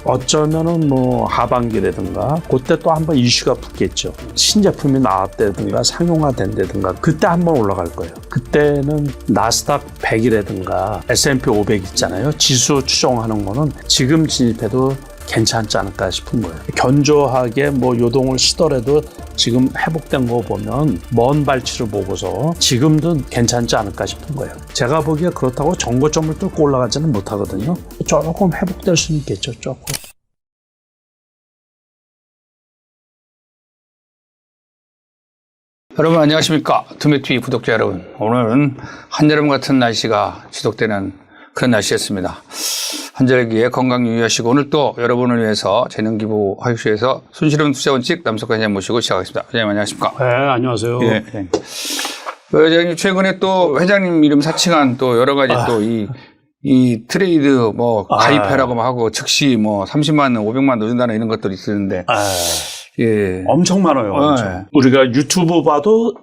어쩌면은 뭐 하반기라든가 그때 또 한번 이슈가 붙겠죠. 신제품이 나왔다든가 상용화된다든가 그때 한번 올라갈 거예요. 그때는 나스닥 100이라든가 S&P 500 있잖아요. 지수 추종하는 거는 지금 진입해도 괜찮지 않을까 싶은 거예요. 견조하게 뭐 요동을 쉬더라도 지금 회복된 거 보면 먼 발치를 보고서 지금도 괜찮지 않을까 싶은 거예요. 제가 보기에 그렇다고 정고점을 뚫고 올라가지는 못하거든요. 조금 회복될 수는 있겠죠. 조금. 여러분 안녕하십니까. 두메TV 구독자 여러분. 오늘은 한여름 같은 날씨가 지속되는 그런 날씨였습니다. 한절기에 건강 유의하시고 오늘 또 여러분을 위해서 재능기부 화육쇼에서 손실없는 투자 원칙 남석환 회장님 모시고 시작하겠습니다. 회장님 안녕하십니까. 네, 안녕하세요. 예, 회장님. 회장님 최근에 또 회장님 이름 사칭한 또 여러 가지 또 이 트레이드 뭐 가입해라고 막 하고 즉시 뭐 30만 원, 500만 원 넣는다는 이런 것들이 있었는데 예. 엄청 많아요. 엄청. 우리가 유튜브 봐도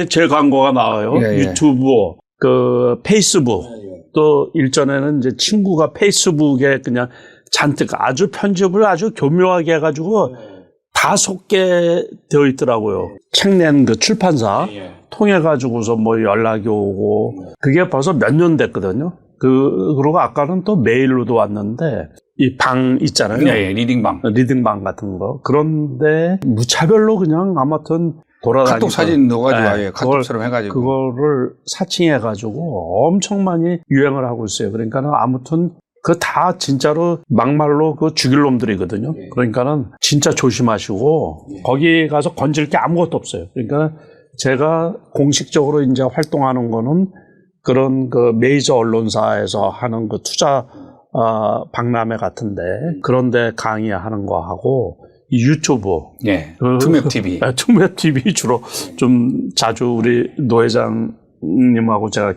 제 광고가 나와요. 유튜브, 페이스북. 또 일전에는 이제 친구가 페이스북에 그냥 잔뜩 아주 편집을 아주 교묘하게 해가지고 다 속게 되어 있더라고요. 책 낸 그 출판사 통해가지고서 뭐 연락이 오고 그게 벌써 몇 년 됐거든요. 그리고 아까는 또 메일로도 왔는데 이 방 있잖아요. 리딩방 같은 거. 그런데 무차별로 그냥 아무튼 돌아다니고 카톡 사진 넣어가지고 카톡처럼 해가지고 그거를 사칭해가지고 엄청 많이 유행을 하고 있어요. 그러니까는 아무튼 그 다 진짜로 막말로 그 죽일 놈들이거든요. 그러니까는 진짜 조심하시고 거기 가서 건질 게 아무것도 없어요. 그러니까 제가 공식적으로 이제 활동하는 거는 그런 그 메이저 언론사에서 하는 그 투자 박람회 같은데 그런데 강의하는 거 하고 유튜브, 투맵TV, 투맵TV 주로 좀 자주 우리 노 회장님하고 제가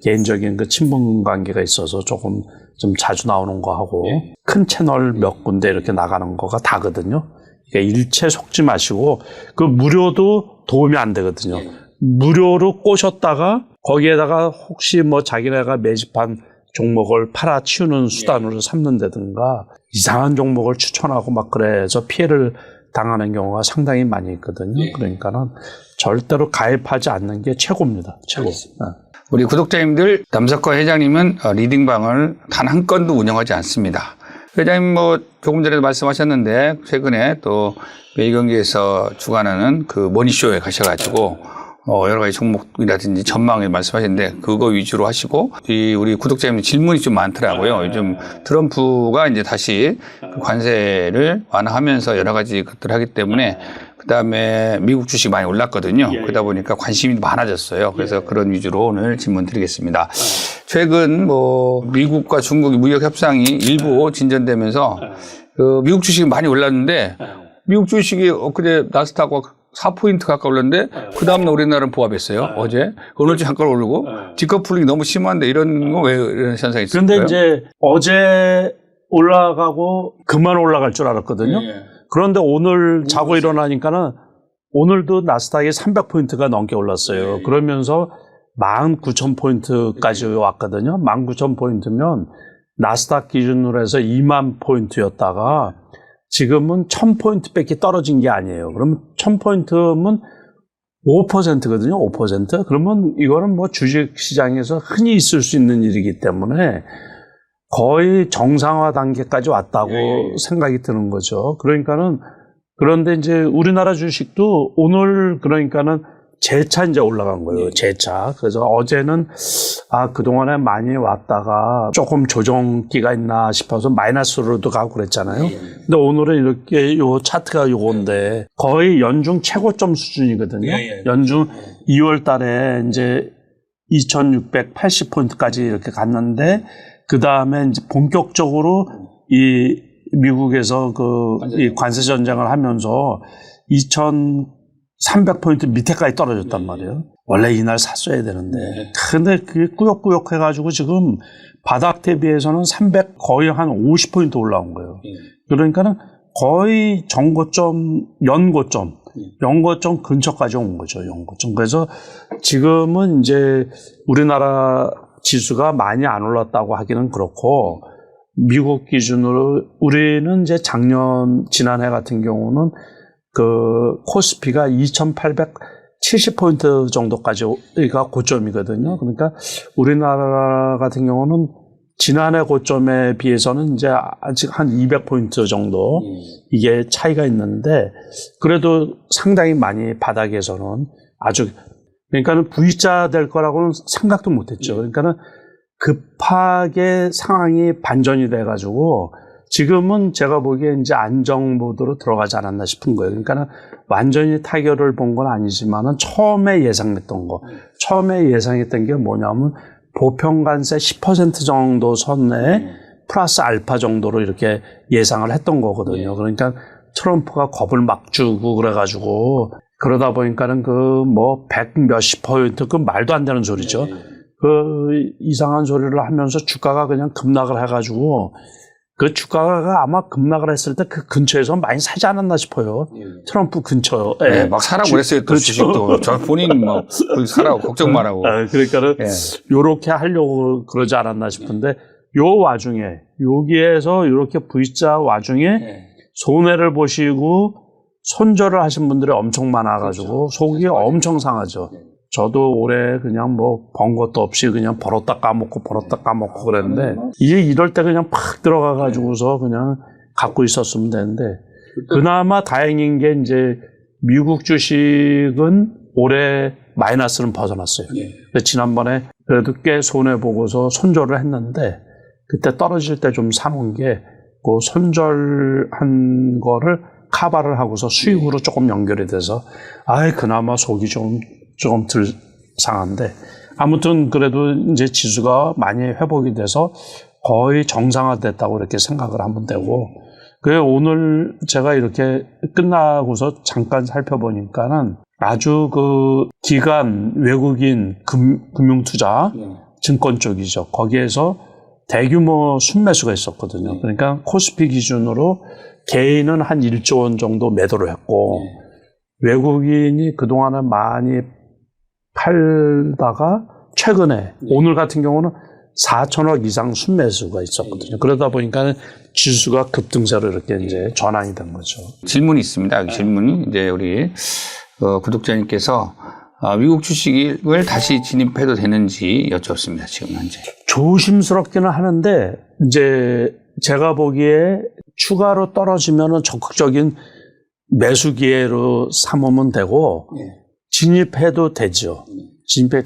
개인적인 그 친분 관계가 있어서 조금 좀 자주 나오는 거 하고 큰 채널 몇 군데 이렇게 나가는 거가 다거든요. 그러니까 일체 속지 마시고 그 무료도 도움이 안 되거든요. 무료로 꼬셨다가 거기에다가 혹시 뭐 자기네가 매집한 종목을 팔아치우는 수단으로 삼는다든가 이상한 종목을 추천하고 막 그래서 피해를 당하는 경우가 상당히 많이 있거든요. 그러니까는 절대로 가입하지 않는 게 최고입니다. 최고. 우리 구독자님들, 남석환 회장님은 리딩방을 단 한 건도 운영하지 않습니다. 회장님 뭐 조금 전에도 말씀하셨는데 최근에 또 매일경제에서 주관하는 그 머니쇼에 가셔가지고 여러 가지 종목이라든지 전망을 말씀하셨는데 그거 위주로 하시고 우리 구독자님 질문이 좀 많더라고요. 요즘 트럼프가 이제 다시 그 관세를 완화하면서 여러 가지 것들을 하기 때문에 그다음에 미국 주식 많이 올랐거든요. 그러다 보니까 관심이 많아졌어요. 그래서 그런 위주로 오늘 질문 드리겠습니다. 최근 뭐 미국과 중국의 무역 협상이 일부 진전되면서 그 미국 주식이 많이 올랐는데 미국 주식이 엊그제 나스닥과 4포인트 가까이 올랐는데 그 다음날 우리나라는 보합했어요. 어제. 오늘 잠깐 오르고 디커플링이 너무 심한데 이런 거 왜 이런 현상이 있을까요? 그런데 이제 어제 올라가고 그만 올라갈 줄 알았거든요. 그런데 오늘 자고 일어나니까는 오늘도 나스닥이 300포인트가 넘게 올랐어요. 그러면서 19,000포인트까지 왔거든요. 19,000포인트면 나스닥 기준으로 해서 2만 포인트였다가 지금은 1,000포인트밖에 떨어진 게 아니에요. 그러면 1,000포인트면 5%거든요. 5%. 그러면 이거는 뭐 주식시장에서 흔히 있을 수 있는 일이기 때문에 거의 정상화 단계까지 왔다고 생각이 드는 거죠. 그런데 이제 우리나라 주식도 오늘 그러니까는 재차 이제 올라간 거예요. 재차. 그래서 어제는 그동안에 많이 왔다가 조금 조정기가 있나 싶어서 마이너스로도 가고 그랬잖아요. 근데 오늘은 이렇게 요 차트가 요건데 거의 연중 최고점 수준이거든요. 연중 2월 달에 이제 2,680포인트까지 이렇게 갔는데 그 다음에 이제 본격적으로 이 미국에서 이 관세 전쟁을 하면서 2,300포인트 밑에까지 떨어졌단 말이에요. 원래 이날 샀어야 되는데. 근데 그게 꾸역꾸역 해가지고 지금 바닥 대비해서는 300 거의 한 50포인트 올라온 거예요. 그러니까는 거의 정고점, 연고점 근처까지 온 거죠. 연고점. 그래서 지금은 이제 우리나라 지수가 많이 안 올랐다고 하기는 그렇고 미국 기준으로 우리는 이제 지난해 같은 경우는 그 코스피가 2,870포인트 정도까지가 고점이거든요. 그러니까 우리나라 같은 경우는 지난해 고점에 비해서는 이제 아직 한 200포인트 정도 이게 차이가 있는데 그래도 상당히 많이 바닥에서는 아주 그러니까는 V자 될 거라고는 생각도 못 했죠. 그러니까는 급하게 상황이 반전이 돼 가지고 지금은 제가 보기에 이제 안정 모드로 들어가지 않았나 싶은 거예요. 그러니까는 완전히 타결을 본 건 아니지만은 처음에 예상했던 게 뭐냐면 보편관세 10% 정도 선에 플러스 알파 정도로 이렇게 예상을 했던 거거든요. 그러니까 트럼프가 겁을 막 주고 그래가지고 그러다 보니까는 그 뭐 100 몇십 포인트 그 말도 안 되는 소리죠. 그 이상한 소리를 하면서 주가가 그냥 급락을 해가지고 그 주가가 아마 급락을 했을 때 그 근처에서 많이 사지 않았나 싶어요. 트럼프 근처에. 네, 막 사라고 그랬어요. 또 그렇죠. 주식도. 저 본인 막 사라고 걱정 말라고. 그러니까는 요렇게 하려고 그러지 않았나 싶은데 요 와중에 여기에서 요렇게 V자 와중에 손해를 보시고 손절을 하신 분들이 엄청 많아가지고 속이 엄청 상하죠. 저도 올해 그냥 뭐 번 것도 없이 그냥 벌었다 까먹고 그랬는데 이게 이럴 때 그냥 팍 들어가가지고서 그냥 갖고 있었으면 되는데 그나마 다행인 게 이제 미국 주식은 올해 마이너스는 벗어났어요. 지난번에 그래도 꽤 손해보고서 손절을 했는데 그때 떨어질 때 좀 사놓은 게 그 손절한 거를 카바를 하고서 수익으로 조금 연결이 돼서 그나마 속이 조금 덜 상한데 아무튼 그래도 이제 지수가 많이 회복이 돼서 거의 정상화됐다고 이렇게 생각을 하면 되고 그래서 오늘 제가 이렇게 끝나고서 잠깐 살펴보니까는 아주 그 기관 외국인 금융투자 증권 쪽이죠. 거기에서 대규모 순매수가 있었거든요. 그러니까 코스피 기준으로 개인은 한 1조 원 정도 매도를 했고 외국인이 그동안은 많이 팔다가 최근에 오늘 같은 경우는 4천억 이상 순매수가 있었거든요. 그러다 보니까 지수가 급등세로 이렇게 이제 전환이 된 거죠. 질문이 있습니다. 질문이 이제 우리 구독자님께서 미국 주식을 다시 진입해도 되는지 여쭙습니다. 지금 현재. 조심스럽기는 하는데 이제 제가 보기에 추가로 떨어지면은 적극적인 매수 기회로 삼으면 되고 진입해도 되죠.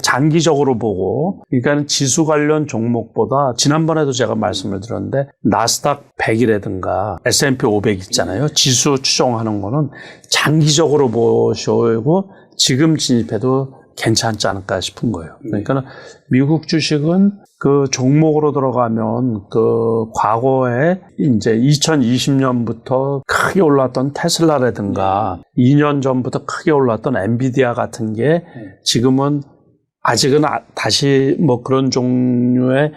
장기적으로 보고 그러니까 지수 관련 종목보다 지난번에도 제가 말씀을 드렸는데 나스닥 100이라든가 S&P 500 있잖아요. 지수 추종하는 거는 장기적으로 보시고 지금 진입해도 괜찮지 않을까 싶은 거예요. 그러니까 미국 주식은 그 종목으로 들어가면 그 과거에 이제 2020년부터 크게 올랐던 테슬라라든가 2년 전부터 크게 올랐던 엔비디아 같은 게 지금은 아직은 다시 뭐 그런 종류의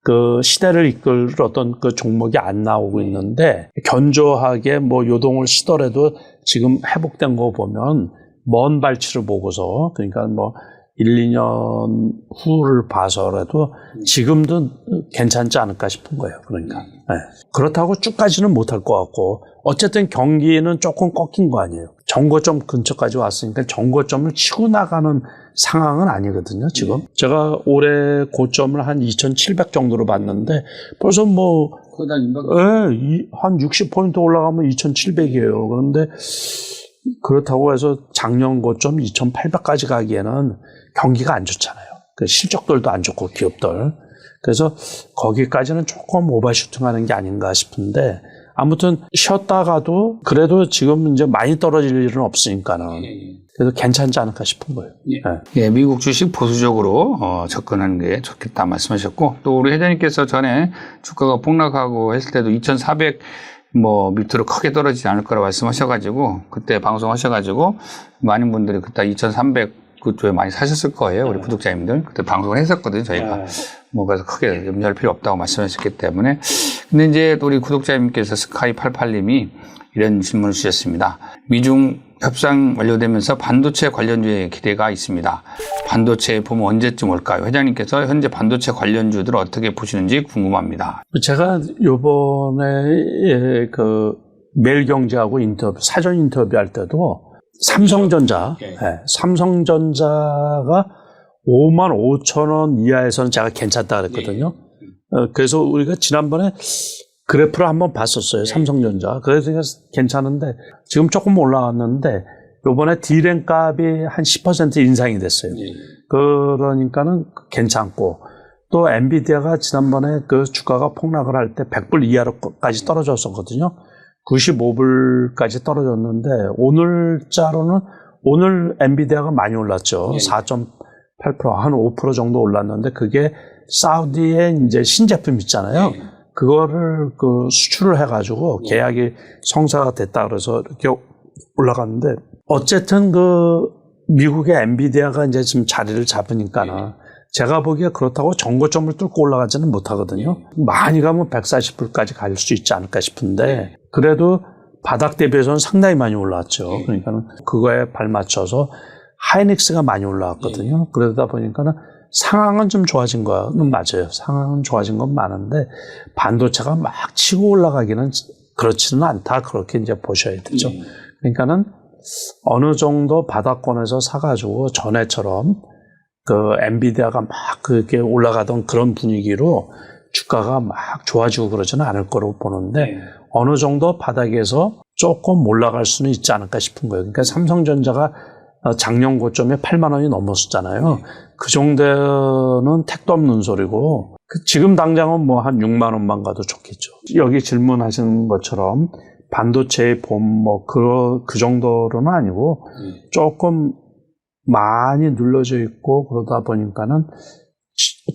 그 시대를 이끌 어떤 그 종목이 안 나오고 있는데 견조하게 뭐 요동을 쉬더라도 지금 회복된 거 보면 먼 발치를 보고서 그러니까 뭐 1, 2년 후를 봐서라도 지금도 괜찮지 않을까 싶은 거예요. 그러니까 그렇다고 쭉 가지는 못할 것 같고 어쨌든 경기는 조금 꺾인 거 아니에요. 정고점 근처까지 왔으니까 정고점을 치고 나가는 상황은 아니거든요. 지금 제가 올해 고점을 한 2,700 정도로 봤는데 벌써 뭐 한 60포인트 올라가면 2,700이에요. 그런데 그렇다고 해서 작년 고점 2,800까지 가기에는 경기가 안 좋잖아요. 그 실적들도 안 좋고 기업들. 그래서 거기까지는 조금 오버슈팅하는 게 아닌가 싶은데 아무튼 쉬었다가도 그래도 지금 이제 많이 떨어질 일은 없으니까는 그래서 괜찮지 않을까 싶은 거예요. 미국 주식 보수적으로 접근하는 게 좋겠다 말씀하셨고 또 우리 회장님께서 전에 주가가 폭락하고 했을 때도 2,400 뭐 밑으로 크게 떨어지지 않을 거라고 말씀하셔가지고 그때 방송하셔가지고 많은 분들이 그때 2,300 그쪽에 많이 사셨을 거예요. 우리 구독자님들 그때 방송을 했었거든요. 저희가 뭐 그래서 크게 염려할 필요 없다고 말씀하셨기 때문에 근데 이제 우리 구독자님께서 스카이88님이 이런 질문을 주셨습니다. 미중 협상 완료되면서 반도체 관련주에 기대가 있습니다. 반도체 봄은 언제쯤 올까요? 회장님께서 현재 반도체 관련주들을 어떻게 보시는지 궁금합니다. 제가 요번에 그 매일경제하고 사전 인터뷰할 때도 삼성전자가 55,000원 이하에서는 제가 괜찮다 그랬거든요. 그래서 우리가 지난번에 그래프를 한번 봤었어요. 삼성전자. 그래서 괜찮은데 지금 조금 올라왔는데 요번에 D램 값이 한 10% 인상이 됐어요. 그러니까는 괜찮고 또 엔비디아가 지난번에 그 주가가 폭락을 할 때 100불 이하로까지 떨어졌었거든요. 95불까지 떨어졌는데 오늘자로는 오늘 엔비디아가 많이 올랐죠. 4.8% 한 5% 정도 올랐는데 그게 사우디의 이제 신제품 있잖아요. 그거를 그 수출을 해가지고 계약이 성사가 됐다 그래서 이렇게 올라갔는데 어쨌든 그 미국의 엔비디아가 이제 지금 자리를 잡으니까는 제가 보기에 그렇다고 정고점을 뚫고 올라가지는 못하거든요. 많이 가면 140불까지 갈 수 있지 않을까 싶은데 그래도 바닥 대비해서는 상당히 많이 올라왔죠. 그러니까는 그거에 발맞춰서 하이닉스가 많이 올라왔거든요. 그러다 보니까는 상황은 좀 좋아진 거는 맞아요. 상황은 좋아진 건 많은데 반도체가 막 치고 올라가기는 그렇지는 않다. 그렇게 이제 보셔야 되죠. 그러니까는 어느 정도 바닥권에서 사가지고 전에처럼 그 엔비디아가 막 그렇게 올라가던 그런 분위기로 주가가 막 좋아지고 그러지는 않을 거로 보는데 어느 정도 바닥에서 조금 올라갈 수는 있지 않을까 싶은 거예요. 그러니까 삼성전자가 작년 고점에 8만 원이 넘었었잖아요. 그 정도는 택도 없는 소리고 지금 당장은 뭐 한 6만 원만 가도 좋겠죠. 여기 질문하신 것처럼 반도체의 봄 뭐 그 정도로는 아니고 조금 많이 눌러져 있고 그러다 보니까는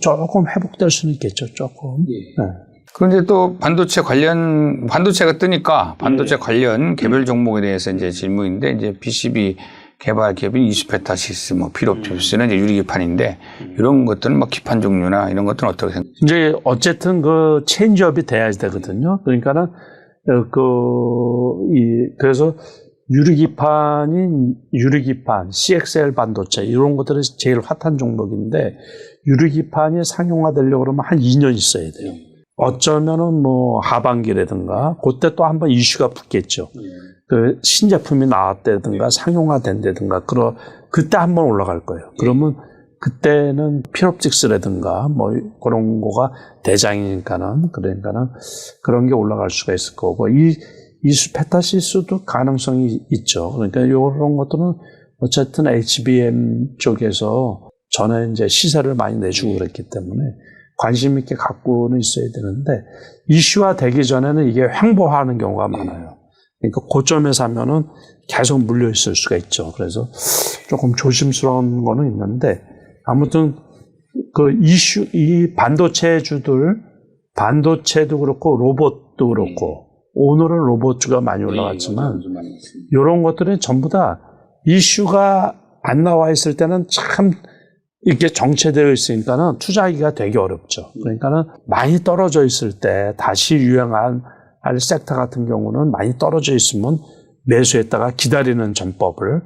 조금 회복될 수는 있겠죠. 조금. 네. 그런데 또 반도체가 뜨니까 반도체 관련 개별 종목에 대해서 이제 질문인데 이제 PCB 개발 기업인 이스페타시스, 뭐 필옵tips는 이제 유리기판인데 이런 것들은 뭐 기판 종류나 이런 것들은 어떻게 생각하세요? 이제 어쨌든 그 체인지업이 돼야 되거든요. 그러니까는 그래서 유리기판, CXL 반도체 이런 것들이 제일 핫한 종목인데 유리기판이 상용화되려고 그러면 한 2년 있어야 돼요. 어쩌면은 뭐 하반기라든가 그때 또 한번 이슈가 붙겠죠. 그 신제품이 나왔다든가 상용화된다든가 그때 한번 올라갈 거예요. 그러면 그때는 필옵틱스라든가 뭐 그런 거가 대장이니까는 그런 게 올라갈 수가 있을 거고 이스페타시스도 가능성이 있죠. 그러니까 이런 것들은 어쨌든 HBM 쪽에서 전에 이제 시세를 많이 내주고 그랬기 때문에 관심 있게 갖고는 있어야 되는데 이슈화 되기 전에는 이게 횡보하는 경우가 많아요. 그러니까 고점에 사면은 계속 물려 있을 수가 있죠. 그래서 조금 조심스러운 거는 있는데 아무튼 그 이 반도체도 그렇고 로봇도 그렇고 오늘은 로봇주가 많이 올라갔지만 이런 것들은 전부 다 이슈가 안 나와 있을 때는 참 이렇게 정체되어 있으니까는 투자하기가 되게 어렵죠. 그러니까는 많이 떨어져 있을 때 다시 유행할 섹터 같은 경우는 많이 떨어져 있으면 매수했다가 기다리는 전법을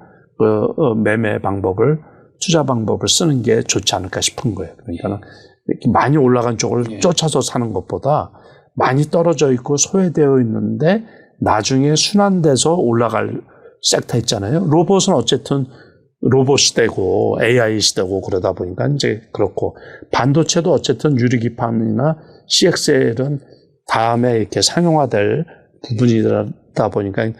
매매 방법을 투자 방법을 쓰는 게 좋지 않을까 싶은 거예요. 그러니까는 이렇게 많이 올라간 쪽을 쫓아서 사는 것보다 많이 떨어져 있고 소외되어 있는데 나중에 순환돼서 올라갈 섹터 있잖아요. 로봇은 어쨌든 로봇 시대고 AI 시대고 그러다 보니까 이제 그렇고 반도체도 어쨌든 유리기판이나 CXL은 다음에 이렇게 상용화될 부분이다 보니까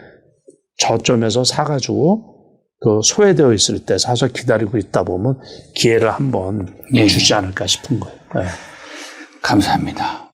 저점에서 사가지고 그 소외되어 있을 때 사서 기다리고 있다 보면 기회를 한번 주지 않을까 싶은 거예요. 네. 감사합니다.